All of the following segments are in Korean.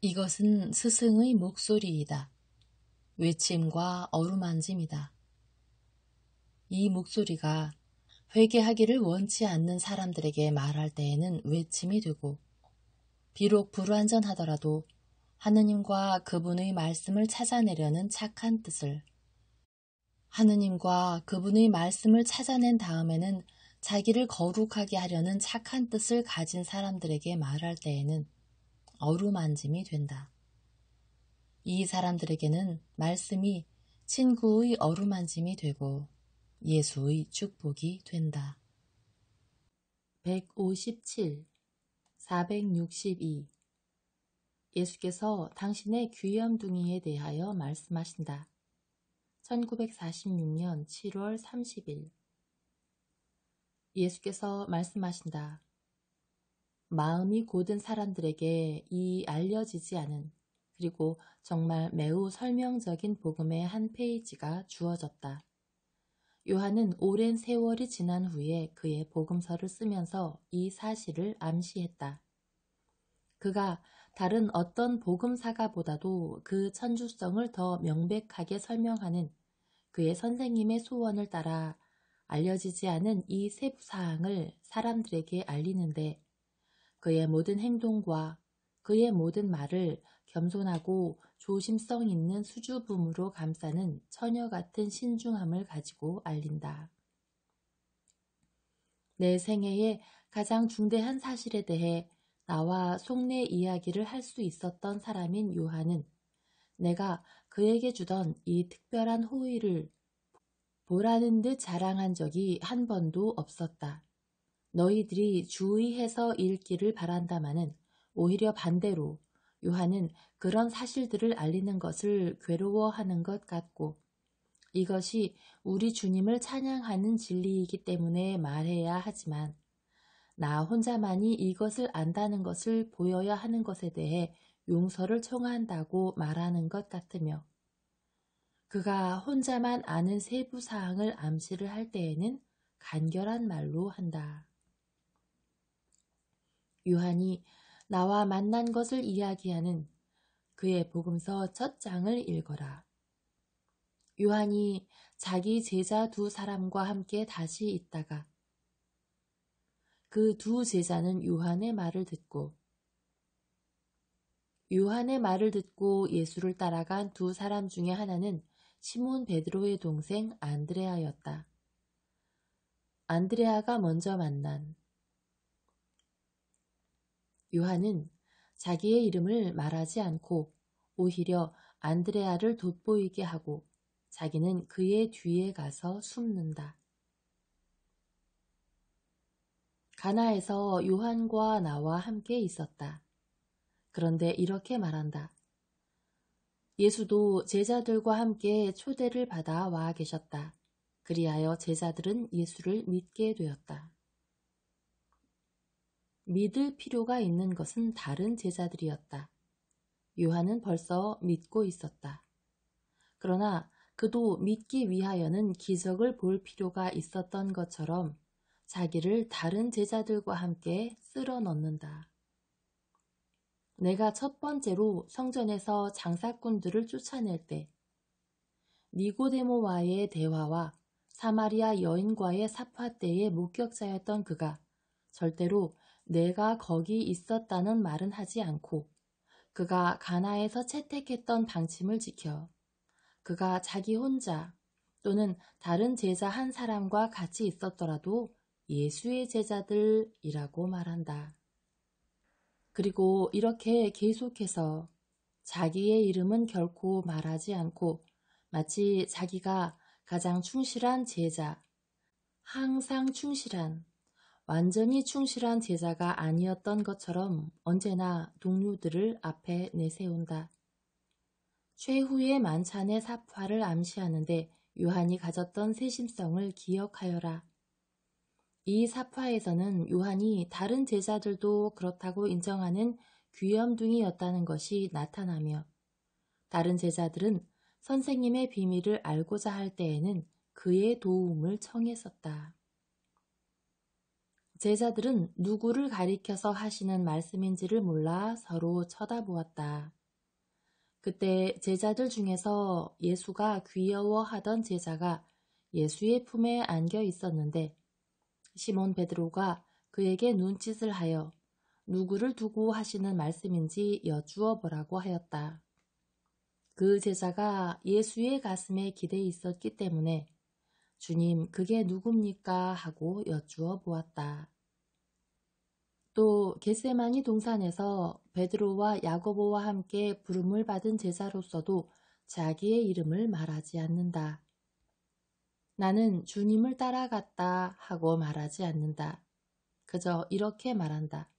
이것은 스승의 목소리이다. 외침과 어루만짐이다. 이 목소리가 회개하기를 원치 않는 사람들에게 말할 때에는 외침이 되고, 비록 불완전하더라도 하느님과 그분의 말씀을 찾아내려는 착한 뜻을, 하느님과 그분의 말씀을 찾아낸 다음에는 자기를 거룩하게 하려는 착한 뜻을 가진 사람들에게 말할 때에는 어루만짐이 된다. 이 사람들에게는 말씀이 친구의 어루만짐이 되고 예수의 축복이 된다. 157. 462. 예수께서 당신의 귀염둥이에 대하여 말씀하신다. 1946년 7월 30일. 예수께서 말씀하신다. 마음이 고든 사람들에게 이 알려지지 않은, 그리고 정말 매우 설명적인 복음의 한 페이지가 주어졌다. 요한은 오랜 세월이 지난 후에 그의 복음서를 쓰면서 이 사실을 암시했다. 그가 다른 어떤 복음사가보다도 그 천주성을 더 명백하게 설명하는 그의 선생님의 소원을 따라 알려지지 않은 이 세부 사항을 사람들에게 알리는데, 그의 모든 행동과 그의 모든 말을 겸손하고 조심성 있는 수줍음으로 감싸는 처녀 같은 신중함을 가지고 알린다. 내 생애의 가장 중대한 사실에 대해 나와 속내 이야기를 할 수 있었던 사람인 요한은 내가 그에게 주던 이 특별한 호의를 보라는 듯 자랑한 적이 한 번도 없었다. 너희들이 주의해서 읽기를 바란다마는 오히려 반대로 요한은 그런 사실들을 알리는 것을 괴로워하는 것 같고, 이것이 우리 주님을 찬양하는 진리이기 때문에 말해야 하지만 나 혼자만이 이것을 안다는 것을 보여야 하는 것에 대해 용서를 청한다고 말하는 것 같으며, 그가 혼자만 아는 세부 사항을 암시를 할 때에는 간결한 말로 한다. 요한이 나와 만난 것을 이야기하는 그의 복음서 첫 장을 읽어라. 요한이 자기 제자 두 사람과 함께 다시 있다가 그 두 제자는 요한의 말을 듣고 예수를 따라간 두 사람 중에 하나는 시몬 베드로의 동생 안드레아였다. 안드레아가 먼저 만난 요한은 자기의 이름을 말하지 않고 오히려 안드레아를 돋보이게 하고 자기는 그의 뒤에 가서 숨는다. 가나에서 요한과 나와 함께 있었다. 그런데 이렇게 말한다. 예수도 제자들과 함께 초대를 받아 와 계셨다. 그리하여 제자들은 예수를 믿게 되었다. 믿을 필요가 있는 것은 다른 제자들이었다. 요한은 벌써 믿고 있었다. 그러나 그도 믿기 위하여는 기적을 볼 필요가 있었던 것처럼 자기를 다른 제자들과 함께 쓸어 넣는다. 내가 첫 번째로 성전에서 장사꾼들을 쫓아낼 때 니고데모와의 대화와 사마리아 여인과의 사파 때의 목격자였던 그가 절대로 내가 거기 있었다는 말은 하지 않고 그가 가나에서 채택했던 방침을 지켜 그가 자기 혼자 또는 다른 제자 한 사람과 같이 있었더라도 예수의 제자들이라고 말한다. 그리고 이렇게 계속해서 자기의 이름은 결코 말하지 않고 마치 자기가 가장 충실한 제자, 항상 충실한, 완전히 충실한 제자가 아니었던 것처럼 언제나 동료들을 앞에 내세운다. 최후의 만찬의 사파를 암시하는데 요한이 가졌던 세심성을 기억하여라. 이 사파에서는 요한이 다른 제자들도 그렇다고 인정하는 귀염둥이였다는 것이 나타나며 다른 제자들은 선생님의 비밀을 알고자 할 때에는 그의 도움을 청했었다. 제자들은 누구를 가리켜서 하시는 말씀인지를 몰라 서로 쳐다보았다. 그때 제자들 중에서 예수가 귀여워하던 제자가 예수의 품에 안겨 있었는데 시몬 베드로가 그에게 눈짓을 하여 누구를 두고 하시는 말씀인지 여쭈어 보라고 하였다. 그 제자가 예수의 가슴에 기대 있었기 때문에 주님, 그게 누굽니까? 하고 여쭈어 보았다. 또 겟세마니 동산에서 베드로와 야고보와 함께 부름을 받은 제자로서도 자기의 이름을 말하지 않는다. 나는 주님을 따라갔다 하고 말하지 않는다. 그저 이렇게 말한다.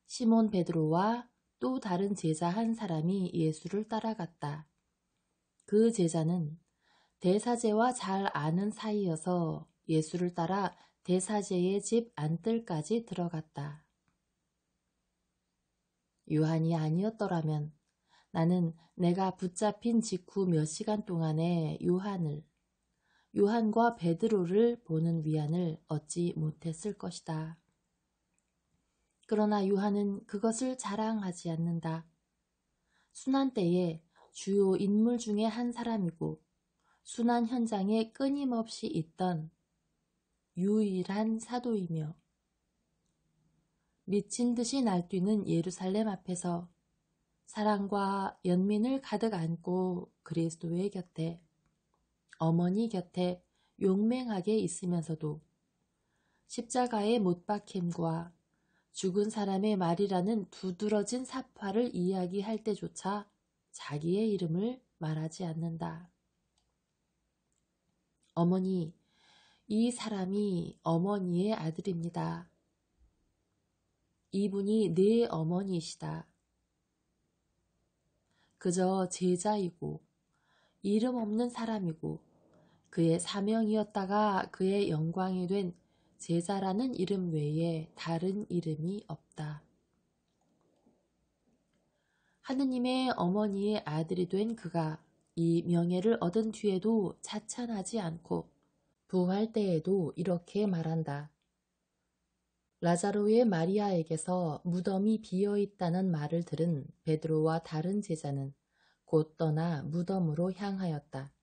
시몬 베드로와 또 다른 제자 한 사람이 예수를 따라갔다. 그 제자는 대사제와 잘 아는 사이여서 예수를 따라 대사제의 집 안뜰까지 들어갔다. 요한이 아니었더라면 나는 내가 붙잡힌 직후 몇 시간 동안에 요한과 베드로를 보는 위안을 얻지 못했을 것이다. 그러나 요한은 그것을 자랑하지 않는다. 순환 때에 주요 인물 중에 한 사람이고 순환 현장에 끊임없이 있던 유일한 사도이며 미친 듯이 날뛰는 예루살렘 앞에서 사랑과 연민을 가득 안고 그리스도의 곁에, 어머니 곁에 용맹하게 있으면서도 십자가의 못 박힘과 죽은 사람의 말이라는 두드러진 사파를 이야기할 때조차 자기의 이름을 말하지 않는다. 어머니, 이 사람이 어머니의 아들입니다. 이분이 내 어머니이시다. 그저 제자이고 이름 없는 사람이고 그의 사명이었다가 그의 영광이 된 제자라는 이름 외에 다른 이름이 없다. 하느님의 어머니의 아들이 된 그가 이 명예를 얻은 뒤에도 자찬하지 않고 부활 때에도 이렇게 말한다. 라자로의 마리아에게서 무덤이 비어있다는 말을 들은 베드로와 다른 제자는 곧 떠나 무덤으로 향하였다.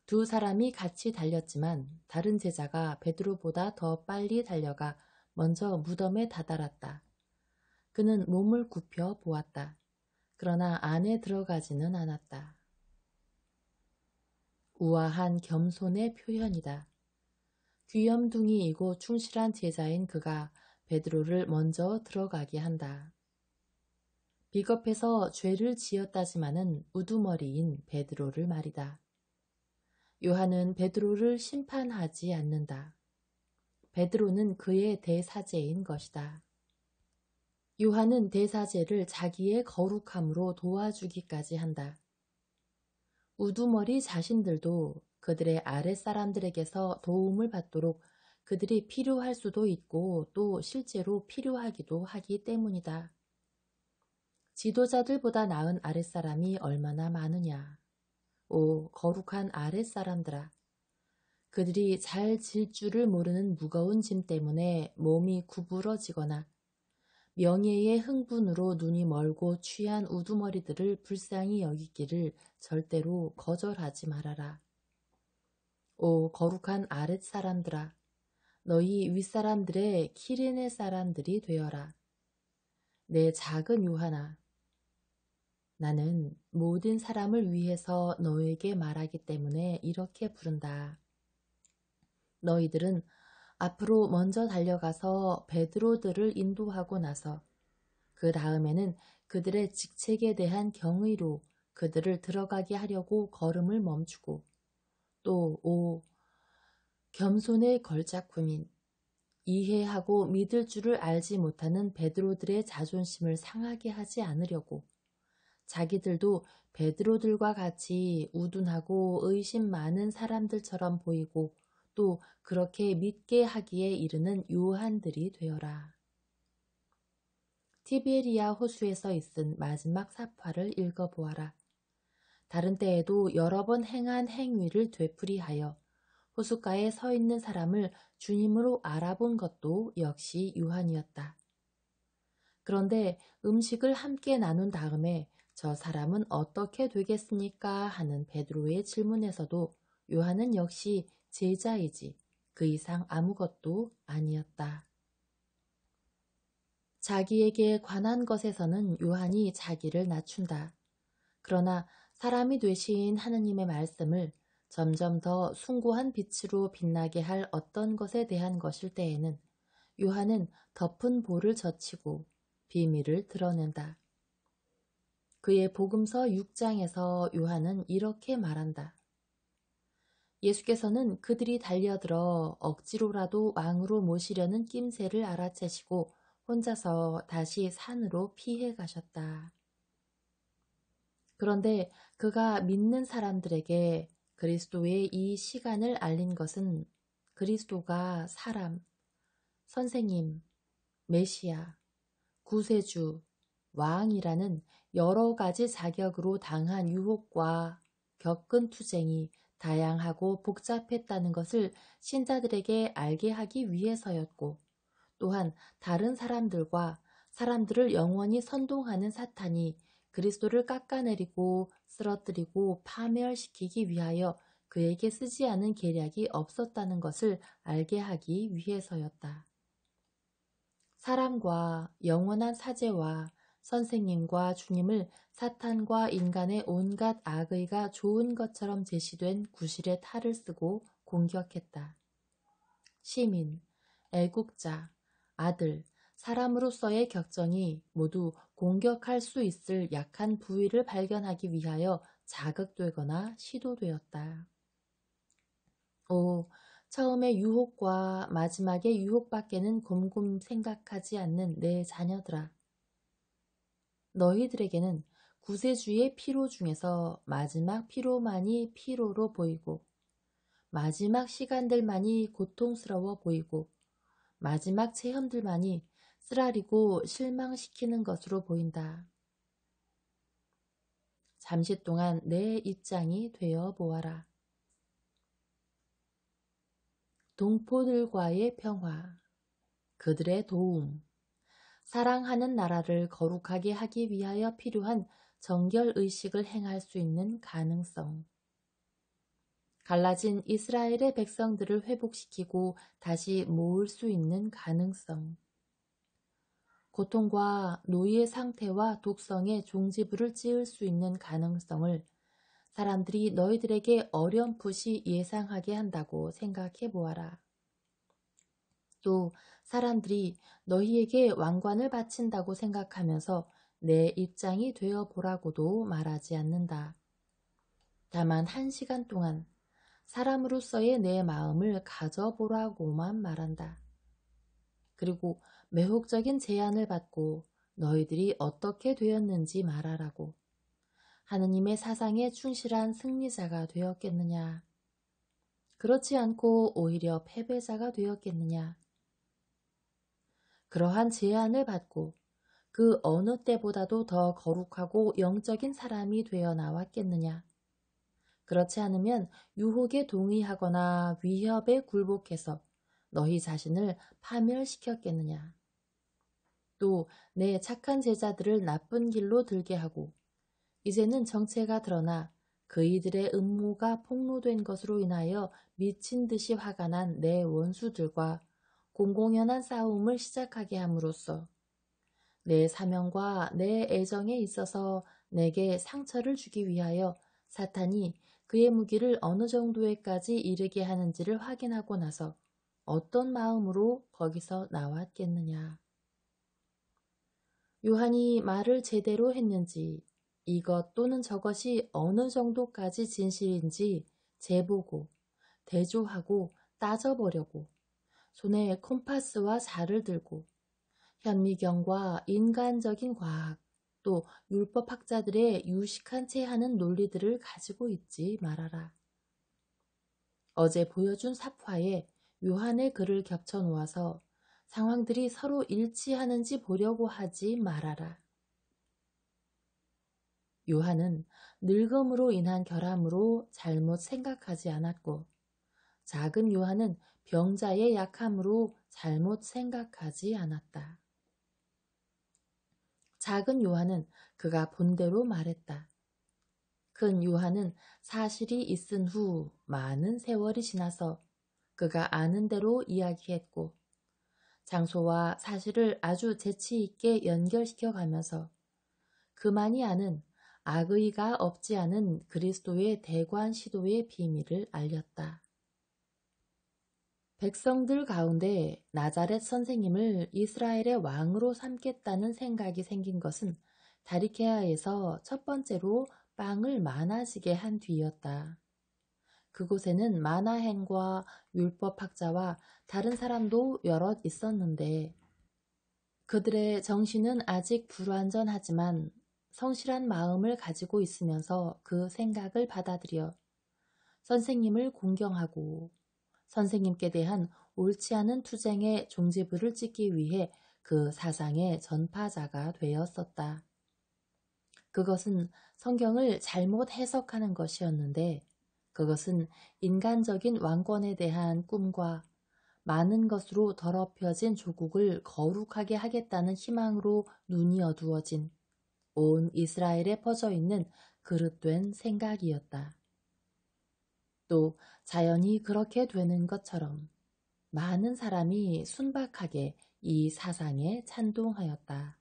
두 사람이 같이 달렸지만 다른 제자가 베드로보다 더 빨리 달려가 먼저 무덤에 다다랐다. 그는 몸을 굽혀 보았다. 그러나 안에 들어가지는 않았다. 우아한 겸손의 표현이다. 귀염둥이이고 충실한 제자인 그가 베드로를 먼저 들어가게 한다. 비겁해서 죄를 지었다지만은 우두머리인 베드로를 말이다. 요한은 베드로를 심판하지 않는다. 베드로는 그의 대사제인 것이다. 요한은 대사제를 자기의 거룩함으로 도와주기까지 한다. 우두머리 자신들도 그들의 아랫사람들에게서 도움을 받도록 그들이 필요할 수도 있고 또 실제로 필요하기도 하기 때문이다. 지도자들보다 나은 아랫사람이 얼마나 많으냐. 오, 거룩한 아랫사람들아. 그들이 잘 질 줄을 모르는 무거운 짐 때문에 몸이 구부러지거나 명예의 흥분으로 눈이 멀고 취한 우두머리들을 불쌍히 여기기를 절대로 거절하지 말아라. 오, 거룩한 아랫사람들아. 너희 윗사람들의 키레네 사람들이 되어라. 내 작은 요한아. 나는 모든 사람을 위해서 너에게 말하기 때문에 이렇게 부른다. 너희들은 앞으로 먼저 달려가서 베드로들을 인도하고 나서 그 다음에는 그들의 직책에 대한 경의로 그들을 들어가게 하려고 걸음을 멈추고 또 겸손의 걸작품인 이해하고 믿을 줄을 알지 못하는 베드로들의 자존심을 상하게 하지 않으려고 자기들도 베드로들과 같이 우둔하고 의심 많은 사람들처럼 보이고 또 그렇게 믿게 하기에 이르는 요한들이 되어라. 티베리아 호수에서 있은 마지막 사파를 읽어보아라. 다른 때에도 여러 번 행한 행위를 되풀이하여 호숫가에 서 있는 사람을 주님으로 알아본 것도 역시 요한이었다. 그런데 음식을 함께 나눈 다음에 저 사람은 어떻게 되겠습니까? 하는 베드로의 질문에서도 요한은 역시 제자이지 그 이상 아무것도 아니었다. 자기에게 관한 것에서는 요한이 자기를 낮춘다. 그러나 사람이 되신 하느님의 말씀을 점점 더 숭고한 빛으로 빛나게 할 어떤 것에 대한 것일 때에는 요한은 덮은 볼을 젖히고 비밀을 드러낸다. 그의 복음서 6장에서 요한은 이렇게 말한다. 예수께서는 그들이 달려들어 억지로라도 왕으로 모시려는 낌새를 알아채시고 혼자서 다시 산으로 피해 가셨다. 그런데 그가 믿는 사람들에게 그리스도의 이 시간을 알린 것은 그리스도가 사람, 선생님, 메시아, 구세주, 왕이라는 여러 가지 자격으로 당한 유혹과 겪은 투쟁이 다양하고 복잡했다는 것을 신자들에게 알게 하기 위해서였고, 또한 다른 사람들과 사람들을 영원히 선동하는 사탄이 그리스도를 깎아내리고 쓰러뜨리고 파멸시키기 위하여 그에게 쓰지 않은 계략이 없었다는 것을 알게 하기 위해서였다. 사람과 영원한 사제와 선생님과 주님을 사탄과 인간의 온갖 악의가 좋은 것처럼 제시된 구실의 탈을 쓰고 공격했다. 시민, 애국자, 아들, 사람으로서의 격전이 모두 공격할 수 있을 약한 부위를 발견하기 위하여 자극되거나 시도되었다. 처음에 유혹과 마지막에 유혹밖에는 곰곰 생각하지 않는 내 자녀들아. 너희들에게는 구세주의 피로 중에서 마지막 피로만이 피로로 보이고 마지막 시간들만이 고통스러워 보이고 마지막 체험들만이 쓰라리고 실망시키는 것으로 보인다. 잠시 동안 내 입장이 되어 보아라. 동포들과의 평화, 그들의 도움, 사랑하는 나라를 거룩하게 하기 위하여 필요한 정결의식을 행할 수 있는 가능성, 갈라진 이스라엘의 백성들을 회복시키고 다시 모을 수 있는 가능성, 고통과 노예 상태와 독성의 종지부를 찌을 수 있는 가능성을 사람들이 너희들에게 어렴풋이 예상하게 한다고 생각해 보아라. 또 사람들이 너희에게 왕관을 바친다고 생각하면서 내 입장이 되어 보라고도 말하지 않는다. 다만 1시간 동안 사람으로서의 내 마음을 가져보라고만 말한다. 그리고 매혹적인 제안을 받고 너희들이 어떻게 되었는지 말하라고. 하느님의 사상에 충실한 승리자가 되었겠느냐? 그렇지 않고 오히려 패배자가 되었겠느냐? 그러한 제안을 받고 그 어느 때보다도 더 거룩하고 영적인 사람이 되어 나왔겠느냐? 그렇지 않으면 유혹에 동의하거나 위협에 굴복해서 너희 자신을 파멸시켰겠느냐? 또 내 착한 제자들을 나쁜 길로 들게 하고 이제는 정체가 드러나 그이들의 음모가 폭로된 것으로 인하여 미친 듯이 화가 난 내 원수들과 공공연한 싸움을 시작하게 함으로써 내 사명과 내 애정에 있어서 내게 상처를 주기 위하여 사탄이 그의 무기를 어느 정도에까지 이르게 하는지를 확인하고 나서 어떤 마음으로 거기서 나왔겠느냐. 요한이 말을 제대로 했는지 이것 또는 저것이 어느 정도까지 진실인지 재보고 대조하고 따져보려고 손에 콤파스와 자를 들고 현미경과 인간적인 과학 또 율법학자들의 유식한 채 하는 논리들을 가지고 있지 말아라. 어제 보여준 삽화에 요한의 글을 겹쳐 놓아서 상황들이 서로 일치하는지 보려고 하지 말아라. 요한은 늙음으로 인한 결함으로 잘못 생각하지 않았고 작은 요한은 병자의 약함으로 잘못 생각하지 않았다. 작은 요한은 그가 본대로 말했다. 큰 요한은 사실이 있은 후 많은 세월이 지나서 그가 아는 대로 이야기했고 장소와 사실을 아주 재치 있게 연결시켜 가면서 그만이 아는 악의가 없지 않은 그리스도의 대관 시도의 비밀을 알렸다. 백성들 가운데 나자렛 선생님을 이스라엘의 왕으로 삼겠다는 생각이 생긴 것은 다리케아에서 첫 번째로 빵을 많아지게 한 뒤였다. 그곳에는 마나헨과 율법학자와 다른 사람도 여럿 있었는데 그들의 정신은 아직 불완전하지만 성실한 마음을 가지고 있으면서 그 생각을 받아들여 선생님을 공경하고 선생님께 대한 옳지 않은 투쟁의 종지부를 찍기 위해 그 사상의 전파자가 되었었다. 그것은 성경을 잘못 해석하는 것이었는데 그것은 인간적인 왕권에 대한 꿈과 많은 것으로 더럽혀진 조국을 거룩하게 하겠다는 희망으로 눈이 어두워진 온 이스라엘에 퍼져 있는 그릇된 생각이었다. 또 자연히 그렇게 되는 것처럼 많은 사람이 순박하게 이 사상에 찬동하였다.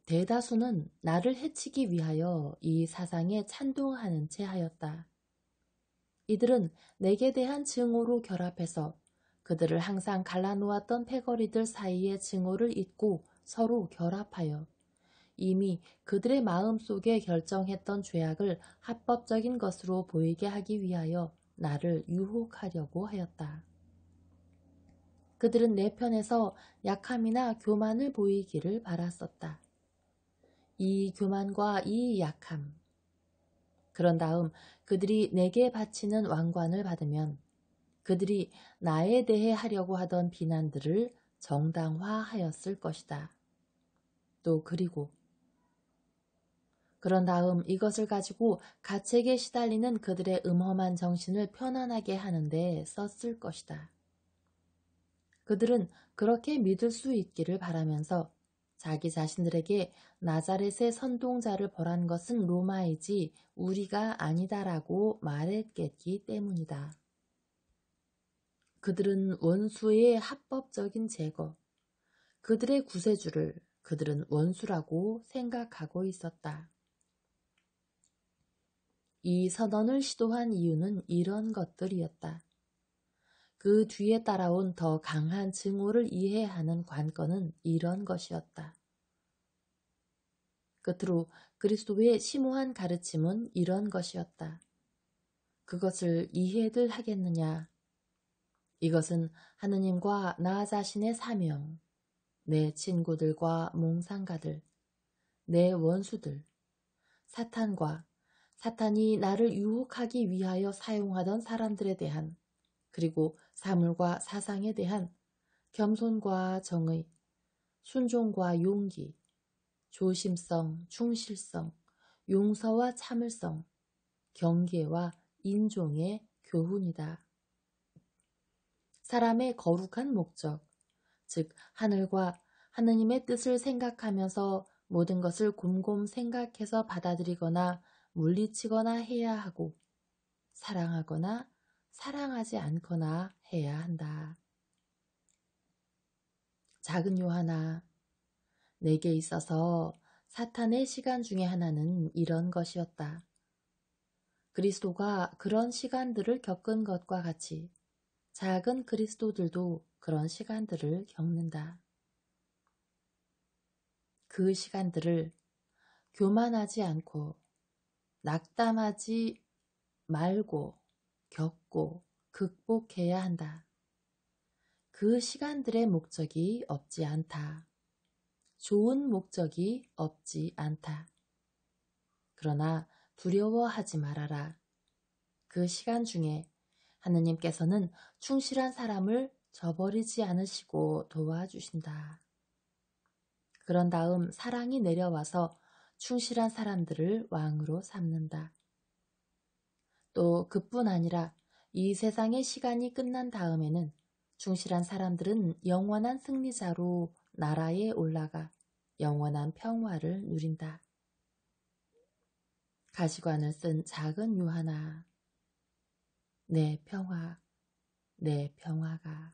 대다수는 나를 해치기 위하여 이 사상에 찬동하는 채 하였다. 이들은 내게 대한 증오로 결합해서 그들을 항상 갈라놓았던 패거리들 사이의 증오를 잊고 서로 결합하여 이미 그들의 마음속에 결정했던 죄악을 합법적인 것으로 보이게 하기 위하여 나를 유혹하려고 하였다. 그들은 내 편에서 약함이나 교만을 보이기를 바랐었다. 이 교만과 이 약함. 그런 다음 그들이 내게 바치는 왕관을 받으면 그들이 나에 대해 하려고 하던 비난들을 정당화하였을 것이다. 또 그리고 그런 다음 이것을 가지고 가책에 시달리는 그들의 음험한 정신을 편안하게 하는데 썼을 것이다. 그들은 그렇게 믿을 수 있기를 바라면서 자기 자신들에게 나자렛의 선동자를 벌한 것은 로마이지 우리가 아니다라고 말했겠기 때문이다. 그들은 원수의 합법적인 제거, 그들의 구세주를 그들은 원수라고 생각하고 있었다. 이 선언을 시도한 이유는 이런 것들이었다. 그 뒤에 따라온 더 강한 증오를 이해하는 관건은 이런 것이었다. 끝으로 그리스도의 심오한 가르침은 이런 것이었다. 그것을 이해들 하겠느냐? 이것은 하느님과 나 자신의 사명, 내 친구들과 몽상가들, 내 원수들, 사탄과 사탄이 나를 유혹하기 위하여 사용하던 사람들에 대한 그리고 사물과 사상에 대한 겸손과 정의, 순종과 용기, 조심성, 충실성, 용서와 참을성, 경계와 인종의 교훈이다. 사람의 거룩한 목적, 즉 하늘과 하느님의 뜻을 생각하면서 모든 것을 곰곰 생각해서 받아들이거나 물리치거나 해야 하고 사랑하거나 사랑하지 않거나 해야 한다. 작은 요한아, 내게 있어서 사탄의 시간 중에 하나는 이런 것이었다. 그리스도가 그런 시간들을 겪은 것과 같이 작은 그리스도들도 그런 시간들을 겪는다. 그 시간들을 교만하지 않고 낙담하지 말고 겪고 극복해야 한다. 그 시간들의 목적이 없지 않다. 좋은 목적이 없지 않다. 그러나 두려워하지 말아라. 그 시간 중에 하느님께서는 충실한 사람을 저버리지 않으시고 도와주신다. 그런 다음 사랑이 내려와서 충실한 사람들을 왕으로 삼는다. 또 그뿐 아니라 이 세상의 시간이 끝난 다음에는 충실한 사람들은 영원한 승리자로 나라에 올라가 영원한 평화를 누린다. 가시관을 쓴 작은 요하나, 내 평화, 내 평화가